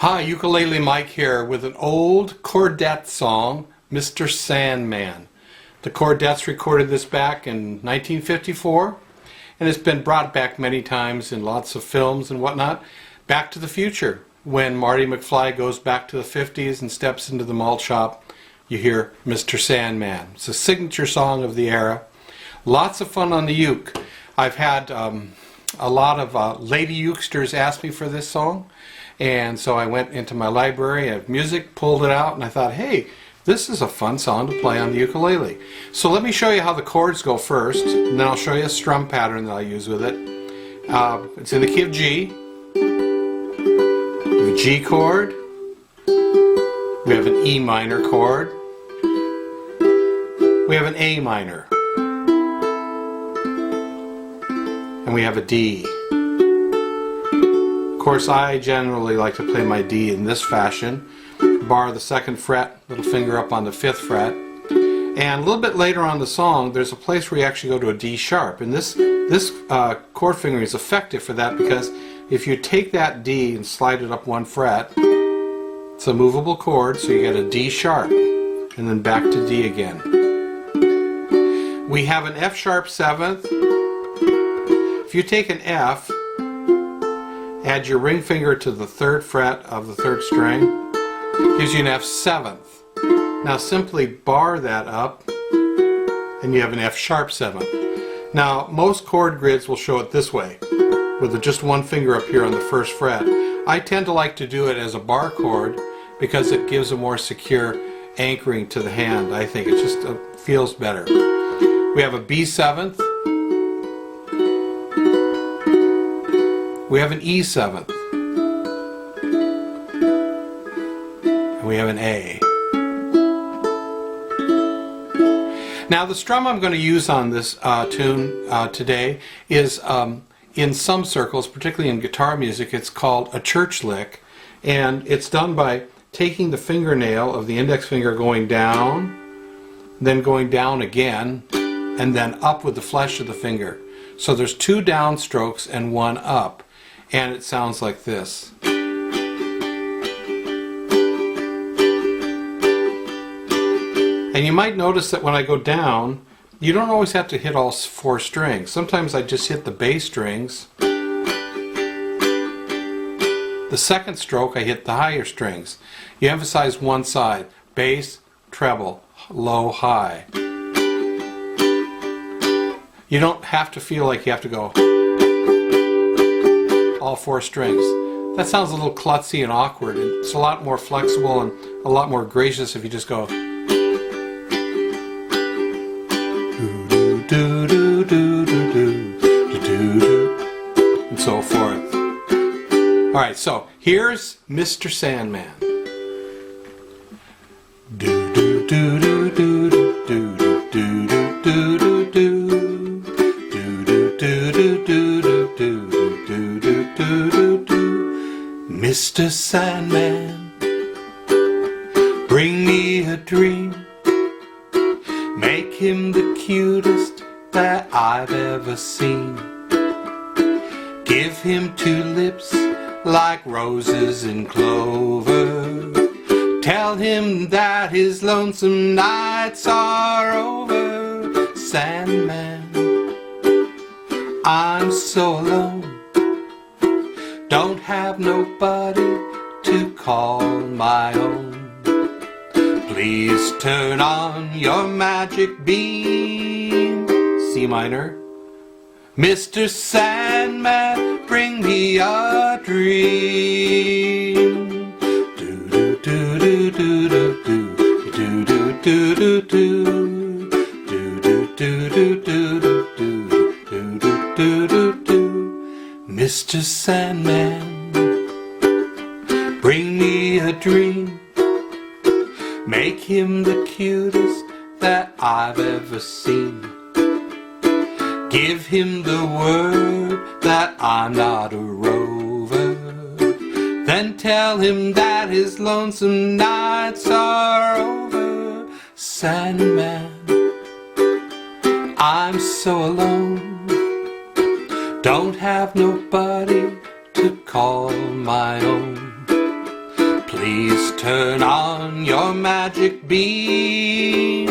Hi, Ukulele Mike here with an old Chordette song, Mr. Sandman. The Chordettes recorded this back in 1954, and it's been brought back many times in lots of films and whatnot. Back to the Future, when Marty McFly goes back to the 50s and steps into the malt shop, you hear Mr. Sandman. It's a signature song of the era. Lots of fun on the uke. I've had a lot of lady ukesters ask me for this song. And so I went into my library of music, pulled it out, and I thought, hey, this is a fun song to play on the ukulele. So let me show you how the chords go first, and then I'll show you a strum pattern that I use with it. It's in the key of G. We have a G chord. We have an E minor chord. We have an A minor. And we have a D. Of course, I generally like to play my D in this fashion. Bar the 2nd fret, little finger up on the 5th fret. And a little bit later on the song, there's a place where you actually go to a D sharp. And this chord fingering is effective for that because if you take that D and slide it up 1 fret, it's a movable chord, so you get a D sharp. And then back to D again. We have an F sharp 7th. If you take an F, add your ring finger to the 3rd fret of the 3rd string, gives you an F 7th. Now simply bar that up and you have an F sharp 7th. Now most chord grids will show it this way, with just 1 finger up here on the 1st fret. I tend to like to do it as a bar chord because it gives a more secure anchoring to the hand. I think it just feels better. We have a B 7th. We have an E 7th, and we have an A. Now the strum I'm going to use on this tune today is, in some circles, particularly in guitar music, it's called a church lick, and it's done by taking the fingernail of the index finger going down, then going down again, and then up with the flesh of the finger. So there's 2 down strokes and 1 up. And it sounds like this. And you might notice that when I go down, you don't always have to hit all 4 strings. Sometimes I just hit the bass strings. The 2nd stroke I hit the higher strings. You emphasize one side, bass, treble, low, high. You don't have to feel like you have to go all 4 strings. That sounds a little klutzy and awkward. It's a lot more flexible and a lot more gracious if you just go and so forth. Alright, so here's Mr. Sandman. Mr. Sandman, bring me a dream. Make him the cutest that I've ever seen. Give him 2 lips like roses and clover. Tell him that his lonesome nights are over. Sandman, I'm so alone. Don't have nobody to call my own. Please turn on your magic beam. C minor. Mr. Sandman, bring me a dream. Do do do do do do do do do do do do do do do. Mr. Sandman, bring me a dream. Make him the cutest that I've ever seen. Give him the word that I'm not a rover. Then tell him that his lonesome nights are over. Sandman, I'm so alone. Don't have nobody to call my own. Please turn on your magic beam,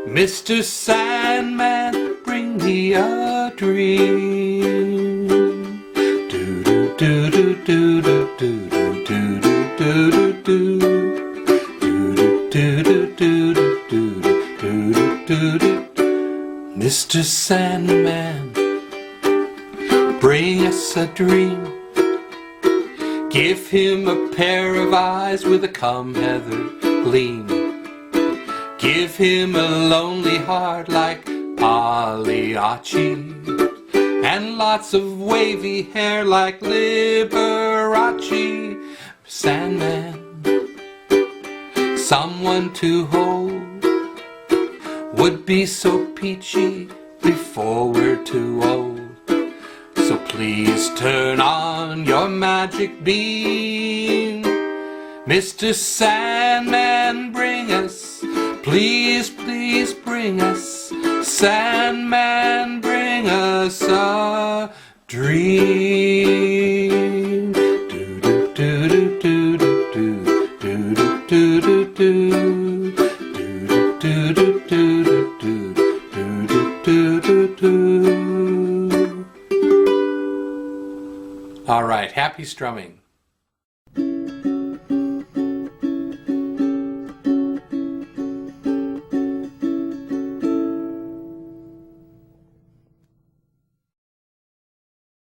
Mr. Sandman, bring me a dream. Do do do do do do do do do do do do. Mr. Sandman, bring us a dream. Give him a pair of eyes with a come-hither gleam. Give him a lonely heart like Pagliacci, and lots of wavy hair like Liberace. Sandman, someone to hold would be so peachy before we're too old. So please turn on your magic beam, Mr. Sandman, bring us, please, please bring us, Sandman, bring us a dream. Do do do do do do do do do do do do do. All right, happy strumming.